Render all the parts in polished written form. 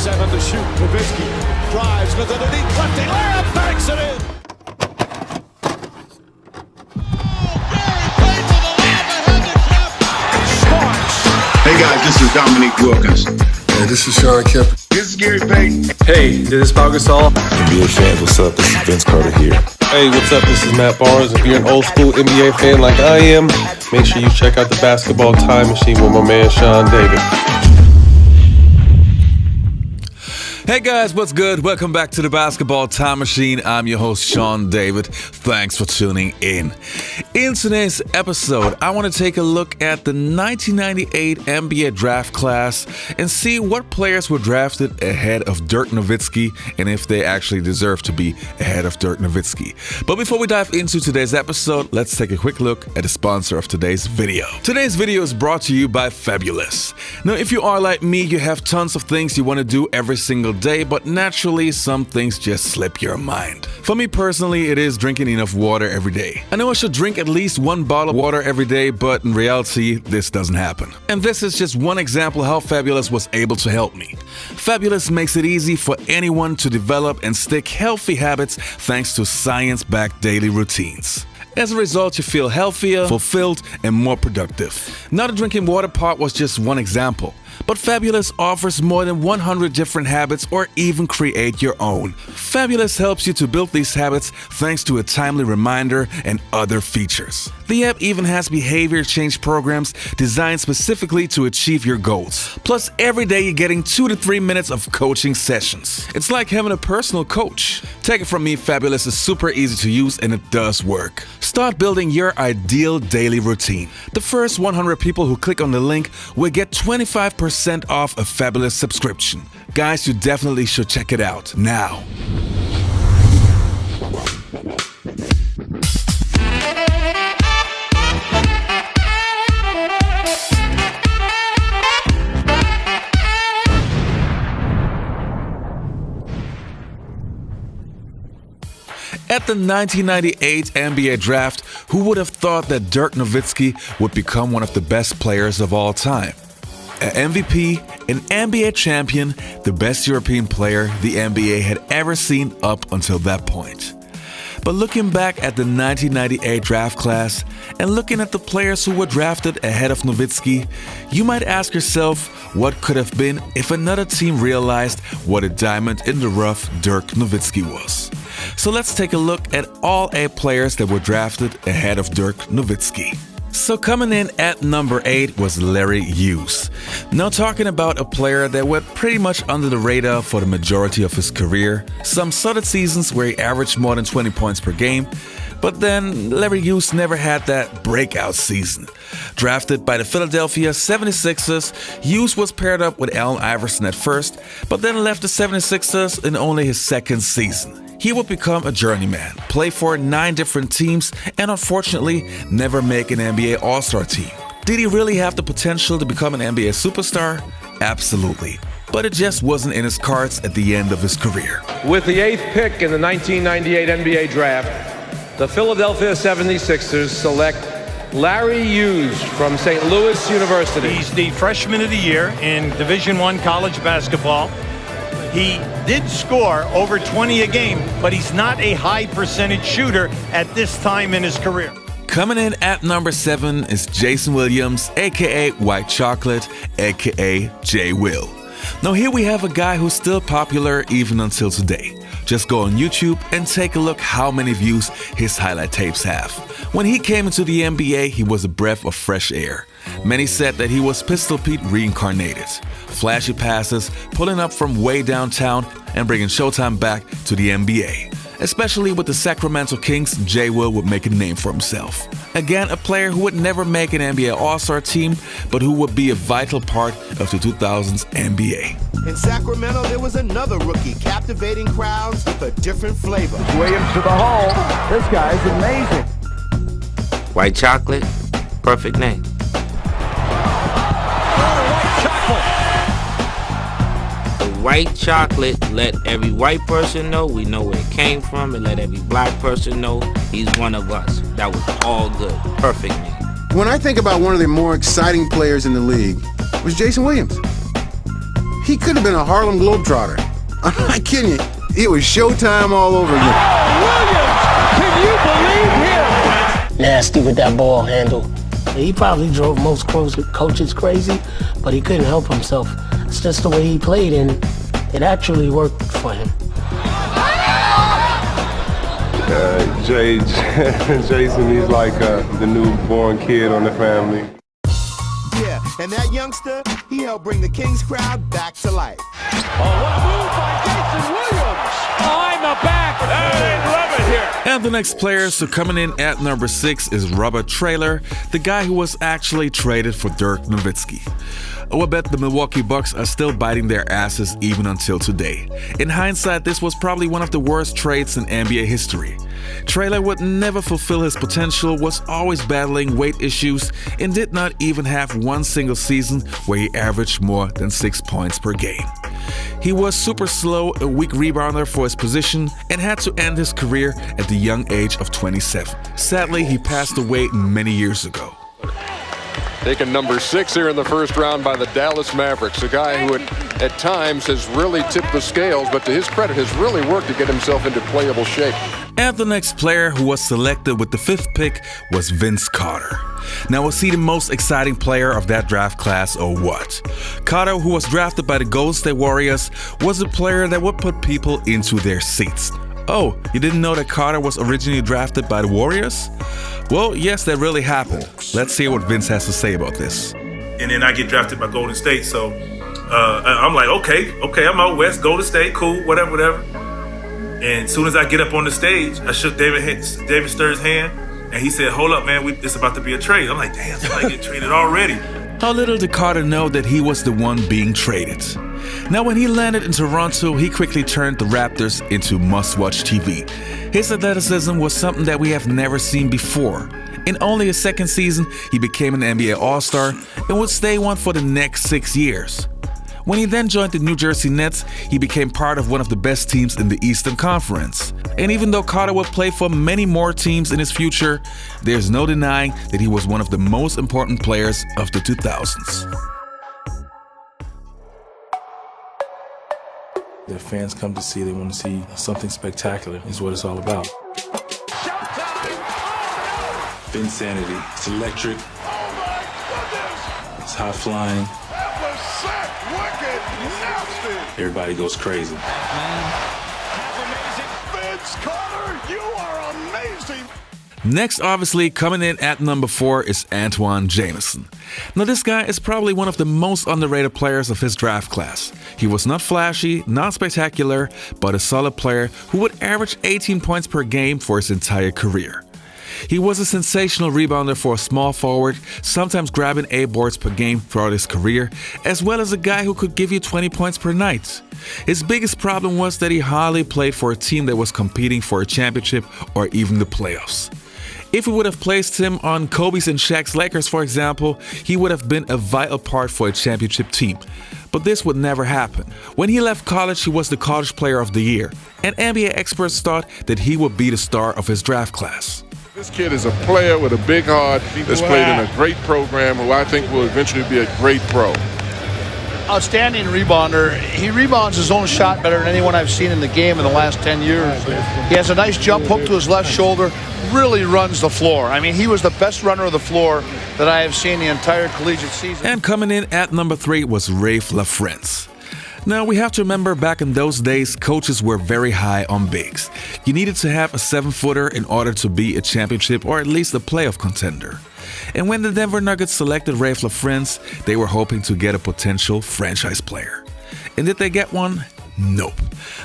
7 to shoot. Nowitzki drives with it, and he lefty layup, banks it in. Hey guys, this is Dominique Wilkins. Hey, this is Sean Kemp. This is Gary Payton. Hey, this is Pau Gasol. NBA fans, what's up? This is Vince Carter here. Hey, what's up? This is Matt Barnes. If you're an old school NBA fan like I am, make sure you check out the Basketball Time Machine with my man Sean David. Hey guys, what's good? Welcome back to the Basketball Time Machine. I'm your host, Sean David. Thanks for tuning in. In today's episode, I want to take a look at the 1998 NBA draft class and see what players were drafted ahead of Dirk Nowitzki and if they actually deserve to be ahead of Dirk Nowitzki. But before we dive into today's episode, let's take a quick look at the sponsor of today's video. Today's video is brought to you by Fabulous. Now, if you are like me, you have tons of things you want to do every single day, but naturally some things just slip your mind. For me personally, it is drinking enough water every day. I know I should drink at least 1 bottle of water every day, but in reality, this doesn't happen. And this is just one example how Fabulous was able to help me. Fabulous makes it easy for anyone to develop and stick healthy habits thanks to science-backed daily routines. As a result, you feel healthier, fulfilled, and more productive. Now, the drinking water part was just one example, but Fabulous offers more than 100 different habits or even create your own. Fabulous helps you to build these habits thanks to a timely reminder and other features. The app even has behavior change programs designed specifically to achieve your goals. Plus, every day you're getting 2 to 3 minutes of coaching sessions. It's like having a personal coach. Take it from me, Fabulous is super easy to use and it does work. Start building your ideal daily routine. The first 100 people who click on the link will get 25% off a Fabulous subscription. Guys, you definitely should check it out now. At the 1998 NBA draft, who would have thought that Dirk Nowitzki would become one of the best players of all time? An MVP, an NBA champion, the best European player the NBA had ever seen up until that point. But looking back at the 1998 draft class and looking at the players who were drafted ahead of Nowitzki, you might ask yourself what could have been if another team realized what a diamond in the rough Dirk Nowitzki was. So let's take a look at all 8 players that were drafted ahead of Dirk Nowitzki. So coming in at number 8 was Larry Hughes. Now talking about a player that went pretty much under the radar for the majority of his career. Some solid seasons where he averaged more than 20 points per game, but then Larry Hughes never had that breakout season. Drafted by the Philadelphia 76ers, Hughes was paired up with Allen Iverson at first, but then left the 76ers in only his second season. He would become a journeyman, play for 9 different teams, and unfortunately never make an NBA All-Star team. Did he really have the potential to become an NBA superstar? Absolutely. But it just wasn't in his cards at the end of his career. With the 8th pick in the 1998 NBA Draft, the Philadelphia 76ers select Larry Hughes from St. Louis University. He's the freshman of the year in Division I college basketball. He did score over 20 a game, but he's not a high percentage shooter at this time in his career. Coming in at number 7 is Jason Williams, aka White Chocolate, aka J. Will. Now here we have a guy who's still popular even until today. Just go on YouTube and take a look how many views his highlight tapes have. When he came into the NBA, he was a breath of fresh air. Many said that he was Pistol Pete reincarnated. Flashy passes, pulling up from way downtown and bringing Showtime back to the NBA. Especially with the Sacramento Kings, J. Will would make a name for himself. Again, a player who would never make an NBA All-Star team, but who would be a vital part of the 2000s NBA. In Sacramento, there was another rookie, captivating crowds with a different flavor. Williams to the hole. This guy's amazing. White Chocolate, perfect name. White Chocolate let every white person know we know where it came from, and let every black person know he's one of us. That was all good. Perfect name. When I think about one of the more exciting players in the league, was Jason Williams. He could have been a Harlem Globetrotter. I'm not kidding you. It was showtime all over again. Williams, can you believe him? Nasty with that ball handle. He probably drove most coaches crazy, but he couldn't help himself. It's just the way he played, and it actually worked for him. Jason, he's like the newborn kid on the family. Yeah, and that youngster, he helped bring the Kings crowd back to life. Oh, what a move by Jason Williams. Behind the back. They love it here. And the next player, so coming in at number 6 is Robert Traylor, the guy who was actually traded for Dirk Nowitzki. Oh, I bet the Milwaukee Bucks are still biting their asses even until today. In hindsight, this was probably one of the worst trades in NBA history. Traylor would never fulfill his potential, was always battling weight issues, and did not even have one single season where he averaged more than 6 points per game. He was super slow, a weak rebounder for his position, and had to end his career at the young age of 27. Sadly, he passed away many years ago. Taken number 6 here in the first round by the Dallas Mavericks, a guy who at times has really tipped the scales, but to his credit has really worked to get himself into playable shape. And the next player who was selected with the 5th pick was Vince Carter. Now, was he the most exciting player of that draft class or what? Carter, who was drafted by the Golden State Warriors, was a player that would put people into their seats. Oh, you didn't know that Carter was originally drafted by the Warriors? Well, yes, that really happened. Let's hear what Vince has to say about this. And then I get drafted by Golden State, so I'm like, okay, I'm out west, Golden State, cool, whatever. And as soon as I get up on the stage, I shook David Stern's hand, and he said, hold up, man, it's about to be a trade. I'm like, damn, somebody get traded already. How little did Carter know that he was the one being traded? Now, when he landed in Toronto, he quickly turned the Raptors into must-watch TV. His athleticism was something that we have never seen before. In only his second season, he became an NBA All-Star and would stay one for the next 6 years. When he then joined the New Jersey Nets, he became part of one of the best teams in the Eastern Conference. And even though Carter would play for many more teams in his future, there's no denying that he was one of the most important players of the 2000s. Their fans come to see, they want to see something spectacular, is what it's all about. Insanity. It's electric. It's high flying. Everybody goes crazy. Vince Carter, you are amazing. Next, obviously, coming in at number 4 is Antoine Jameson. Now, this guy is probably one of the most underrated players of his draft class. He was not flashy, not spectacular, but a solid player who would average 18 points per game for his entire career. He was a sensational rebounder for a small forward, sometimes grabbing 8 boards per game throughout his career, as well as a guy who could give you 20 points per night. His biggest problem was that he hardly played for a team that was competing for a championship or even the playoffs. If we would have placed him on Kobe's and Shaq's Lakers, for example, he would have been a vital part for a championship team. But this would never happen. When he left college, he was the College Player of the Year, and NBA experts thought that he would be the star of his draft class. This kid is a player with a big heart that's played in a great program who I think will eventually be a great pro. Outstanding rebounder. He rebounds his own shot better than anyone I've seen in the game in the last 10 years. He has a nice jump hook to his left shoulder, really runs the floor. I mean, he was the best runner of the floor that I have seen the entire collegiate season. And coming in at number 3 was Rafe Lafrance. Now, we have to remember back in those days, coaches were very high on bigs. You needed to have a 7-footer in order to be a championship or at least a playoff contender. And when the Denver Nuggets selected Rafe Lafrance, they were hoping to get a potential franchise player. And did they get one? Nope.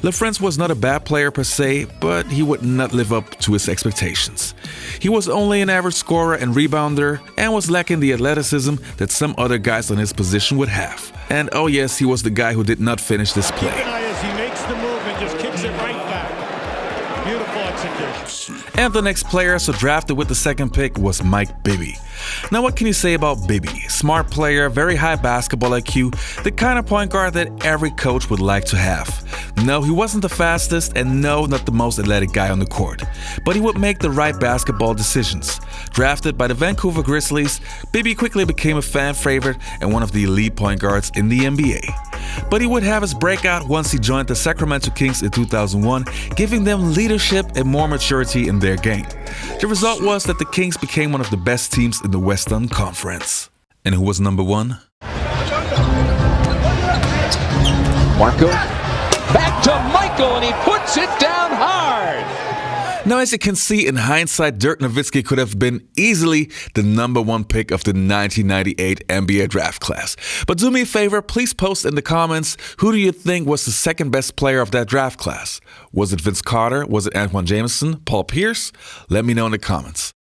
Lafrance was not a bad player per se, but he would not live up to his expectations. He was only an average scorer and rebounder and was lacking the athleticism that some other guys on his position would have. And oh yes, he was the guy who did not finish this play. As he makes the move and just kicks it right back. Beautiful execution. And the next player so drafted with the 2nd pick was Mike Bibby. Now, what can you say about Bibby? Smart player, very high basketball IQ, the kind of point guard that every coach would like to have. No, he wasn't the fastest, and no, not the most athletic guy on the court. But he would make the right basketball decisions. Drafted by the Vancouver Grizzlies, Bibby quickly became a fan favorite and one of the elite point guards in the NBA. But he would have his breakout once he joined the Sacramento Kings in 2001, giving them leadership and more maturity in their game. The result was that the Kings became one of the best teams in the Western Conference. And who was number one? Marco. Back to Michael, and he puts it down hard. Now, as you can see, in hindsight, Dirk Nowitzki could have been easily the number one pick of the 1998 NBA draft class. But do me a favor, please post in the comments, who do you think was the second best player of that draft class? Was it Vince Carter? Was it Antoine Jameson? Paul Pierce? Let me know in the comments.